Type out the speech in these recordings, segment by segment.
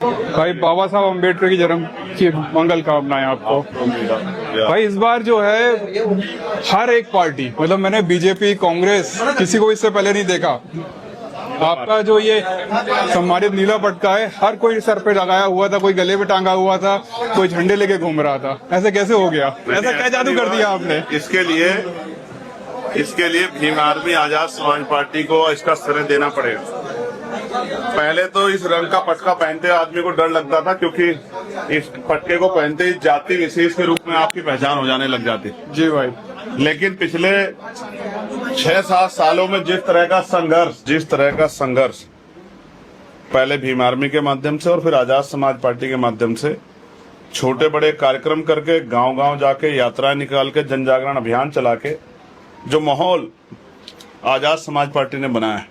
भाई बाबा साहब अम्बेडकर की जन्म की मंगल कामनाएं आपको। भाई इस बार जो है हर एक पार्टी, मतलब मैंने बीजेपी कांग्रेस किसी को इससे पहले नहीं देखा। आपका जो ये सम्मानित नीला पटका है, हर कोई सर पे लगाया हुआ था, कोई गले पे टांगा हुआ था, कोई झंडे लेके घूम रहा था। ऐसे कैसे हो गया? ऐसा क्या जादू कर दिया आपने? इसके लिए भीम आर्मी आजाद समाज पार्टी को इसका श्रेय देना पड़ेगा। पहले तो इस रंग का पटका पहनते आदमी को डर लगता था, क्योंकि इस पटके को पहनते ही जाति विशेष के रूप में आपकी पहचान हो जाने लग जाती। जी भाई। लेकिन पिछले 6-7 सालों में जिस तरह का संघर्ष पहले भीम आर्मी के माध्यम से और फिर आजाद समाज पार्टी के माध्यम से छोटे बड़े कार्यक्रम करके, गांव-गांव जाके यात्राएं निकाल के, जन जागरण अभियान चला के जो माहौल आजाद समाज पार्टी ने बनाया है,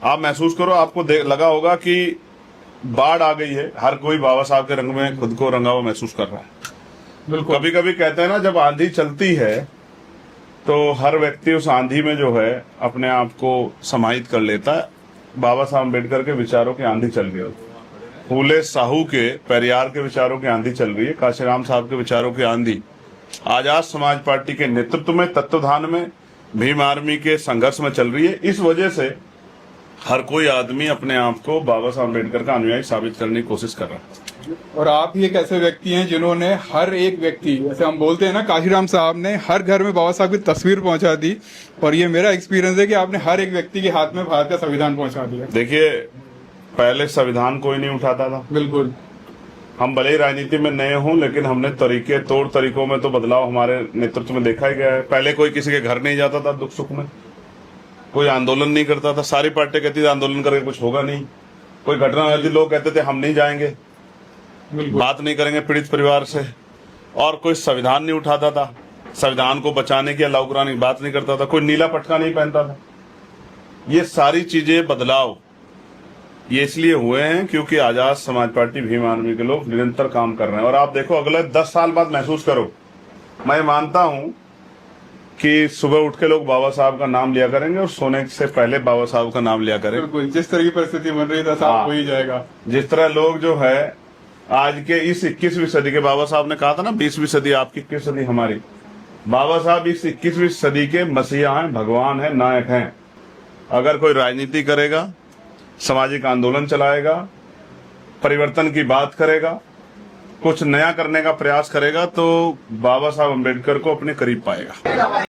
आप महसूस करो, आपको लगा होगा कि बाढ़ आ गई है। हर कोई बाबा साहब के रंग में खुद को रंगा हुआ महसूस कर रहा है। बिल्कुल। कभी कभी कहते हैं ना, जब आंधी चलती है तो हर व्यक्ति उस आंधी में जो है अपने आप को समाहित कर लेता है। बाबा साहब अम्बेडकर के विचारों की आंधी चल रही है, फूले साहू के, पेरियार के विचारों की आंधी चल रही है, काशीराम साहब के विचारों की आंधी आजाद समाज पार्टी के नेतृत्व में, तत्वाधान में, भीम आर्मी के संघर्ष में चल रही है। इस वजह से हर कोई आदमी अपने आप को बाबा साहब अम्बेडकर का अनुयायी साबित करने की कोशिश कर रहा है। और आप ही एक ऐसे व्यक्ति हैं जिन्होंने हर एक व्यक्ति, जैसे हम बोलते हैं ना, काशीराम साहब ने हर घर में बाबा साहब की तस्वीर पहुंचा दी। और ये मेरा एक्सपीरियंस है कि आपने हर एक व्यक्ति के हाथ में भारत का संविधान पहुंचा दिया। देखिए, पहले संविधान कोई नहीं उठाता था। बिल्कुल। हम भले ही राजनीति में नए हों, लेकिन हमने तरीकों में तो बदलाव हमारे नेतृत्व में देखा ही गया है। पहले कोई किसी के घर नहीं जाता था दुख सुख में, कोई आंदोलन नहीं करता था। सारी पार्टियां कहती थी आंदोलन करके कुछ होगा नहीं। कोई घटना हुई थी, लोग कहते थे हम नहीं जाएंगे, बात नहीं करेंगे पीड़ित परिवार से। और कोई संविधान नहीं उठाता था, संविधान को बचाने की या लागू कराने की बात नहीं करता था। कोई नीला पटका नहीं पहनता था। ये सारी चीजें, बदलाव ये इसलिए हुए हैं क्योंकि आजाद समाज पार्टी, भीम आर्मी के लोग निरंतर काम कर रहे हैं। और आप देखो, अगले 10 साल बाद महसूस करो, मैं मानता हूं कि सुबह उठ के लोग बाबा साहब का नाम लिया करेंगे और सोने से पहले बाबा साहब का नाम लिया करेंगे। बिल्कुल। जिस तरह की परिस्थिति बन रही है, साहब हो ही जाएगा। जिस तरह लोग जो है आज के इस 21वीं सदी के, बाबा साहब ने कहा था ना 20वीं सदी आपकी, 21वीं सदी हमारी। बाबा साहब इस 21वीं सदी के मसीहा हैं, भगवान हैं, नायक हैं। अगर कोई राजनीति करेगा, सामाजिक आंदोलन चलाएगा, परिवर्तन की बात करेगा, कुछ नया करने का प्रयास करेगा, तो बाबा साहब अम्बेडकर को अपने करीब पाएगा।